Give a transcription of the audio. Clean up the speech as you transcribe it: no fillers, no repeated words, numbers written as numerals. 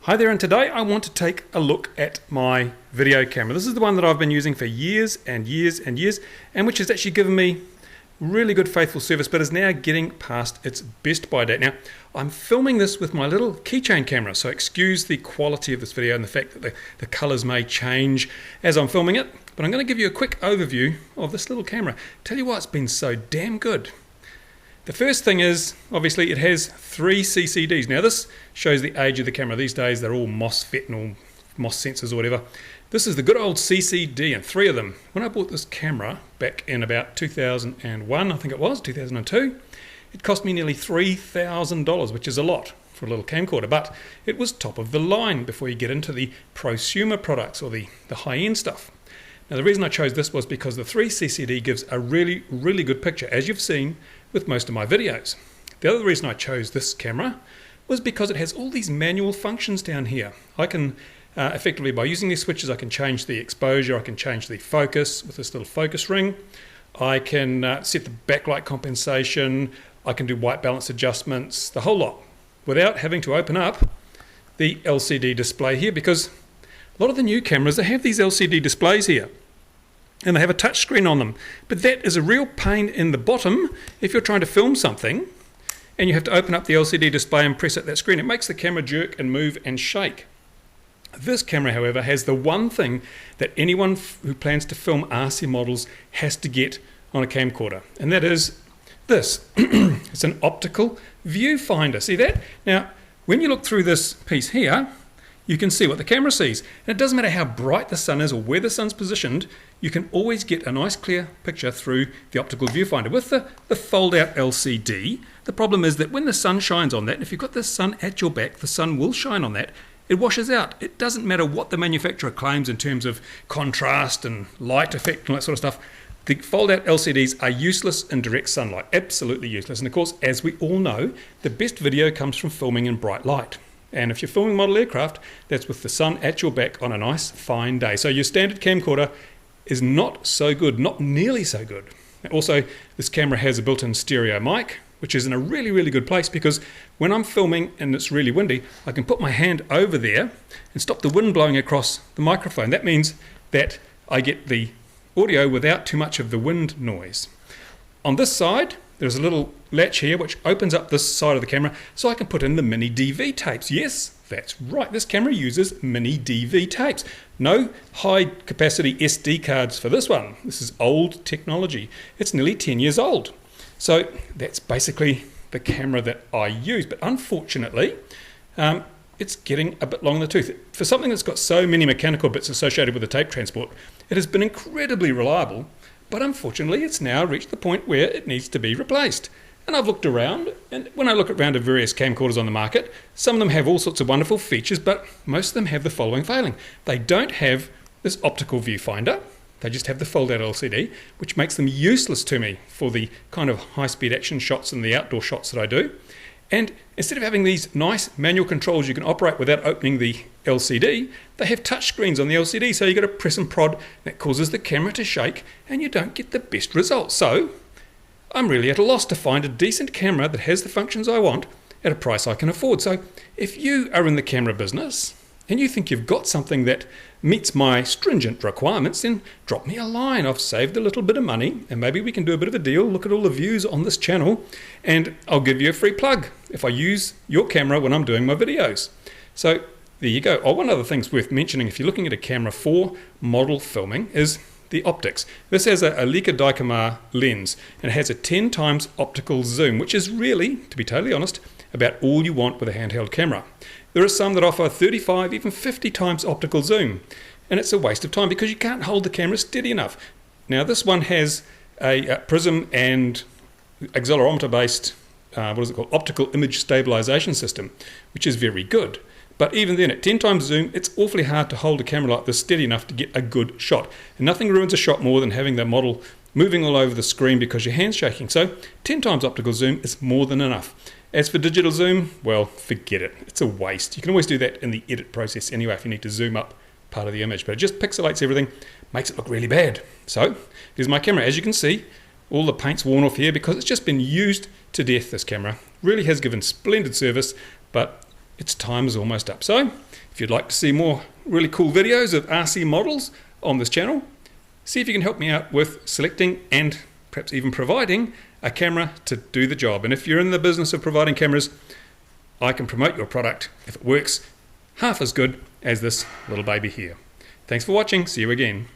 Hi there, and today I want to take a look at my video camera. This is the one that I've been using for years and years and years, and which has actually given me really good faithful service, but is now getting past its best by date. Now, I'm filming this with my little keychain camera, so excuse the quality of this video and the fact that the colors may change as I'm filming it, but I'm going to give you a quick overview of this little camera. Tell you why it's been so damn good. The first thing is, obviously, it has 3 CCDs. Now, this shows the age of the camera. These days, they're all MOSFET and all MOS sensors or whatever. This is the good old CCD, and 3 of them. When I bought this camera back in about 2001, I think it was, 2002, it cost me nearly $3,000, which is a lot for a little camcorder, but it was top of the line before you get into the prosumer products or the high-end stuff. Now, the reason I chose this was because the 3 CCD gives a really, really good picture, as you've seen with most of my videos. The other reason I chose this camera was because it has all these manual functions down here. I can effectively, by using these switches, I can change the exposure, I can change the focus with this little focus ring, I can set the backlight compensation, I can do white balance adjustments, the whole lot, without having to open up the LCD display here, because a lot of the new cameras, they have these LCD displays here and they have a touch screen on them, but that is a real pain in the bottom if you're trying to film something and you have to open up the LCD display and press at that screen. It makes the camera jerk and move and shake. This camera, however, has the one thing that anyone who plans to film RC models has to get on a camcorder, and that is this. It's an optical viewfinder. See that? Now, when you look through this piece here, you can see what the camera sees. And it doesn't matter how bright the sun is or where the sun's positioned, you can always get a nice clear picture through the optical viewfinder. With the fold-out LCD, the problem is that when the sun shines on that, and if you've got the sun at your back, the sun will shine on that, it washes out. It doesn't matter what the manufacturer claims in terms of contrast and light effect and all that sort of stuff. The fold-out LCDs are useless in direct sunlight, absolutely useless. And of course, as we all know, the best video comes from filming in bright light. And if you're filming model aircraft, that's with the sun at your back on a nice fine day. So your standard camcorder is not so good, not nearly so good. Also, this camera has a built-in stereo mic, which is in a really, really good place, because when I'm filming and it's really windy, I can put my hand over there and stop the wind blowing across the microphone. That means that I get the audio without too much of the wind noise. On this side, there's a little latch here which opens up this side of the camera so I can put in the MiniDV tapes. Yes, that's right, this camera uses MiniDV tapes. No high capacity SD cards for this one. This is old technology. It's nearly 10 years old. So that's basically the camera that I use. But unfortunately, it's getting a bit long in the tooth. For something that's got so many mechanical bits associated with the tape transport, it has been incredibly reliable. But unfortunately, it's now reached the point where it needs to be replaced. And I've looked around, and when I look around at various camcorders on the market, some of them have all sorts of wonderful features, but most of them have the following failing. They don't have this optical viewfinder. They just have the fold-out LCD, which makes them useless to me for the kind of high-speed action shots and the outdoor shots that I do. And instead of having these nice manual controls you can operate without opening the LCD, they have touch screens on the LCD, so you got to press and prod. That causes the camera to shake, and you don't get the best results. So I'm really at a loss to find a decent camera that has the functions I want at a price I can afford. So if you are in the camera business and you think you've got something that meets my stringent requirements, then drop me a line. I've saved a little bit of money, and maybe we can do a bit of a deal. Look at all the views on this channel, and I'll give you a free plug if I use your camera when I'm doing my videos. So there you go. Oh, one other thing's worth mentioning if you're looking at a camera for model filming is the optics. This has a Leica Dicamar lens, and it has a 10 times optical zoom, which is really, to be totally honest, about all you want with a handheld camera. There are some that offer 35, even 50 times optical zoom, and it's a waste of time because you can't hold the camera steady enough. Now, this one has a prism and accelerometer based, optical image stabilization system, which is very good. But even then, at 10 times zoom, it's awfully hard to hold a camera like this steady enough to get a good shot. And nothing ruins a shot more than having the model moving all over the screen because your hand's shaking. So 10 times optical zoom is more than enough. As for digital zoom, well, forget it. It's a waste. You can always do that in the edit process anyway if you need to zoom up part of the image. But it just pixelates everything, makes it look really bad. So here's my camera. As you can see, all the paint's worn off here because it's just been used to death, this camera. Really has given splendid service, but its time is almost up. So if you'd like to see more really cool videos of RC models on this channel, see if you can help me out with selecting and perhaps even providing a camera to do the job. And if you're in the business of providing cameras, I can promote your product if it works half as good as this little baby here. Thanks for watching. See you again.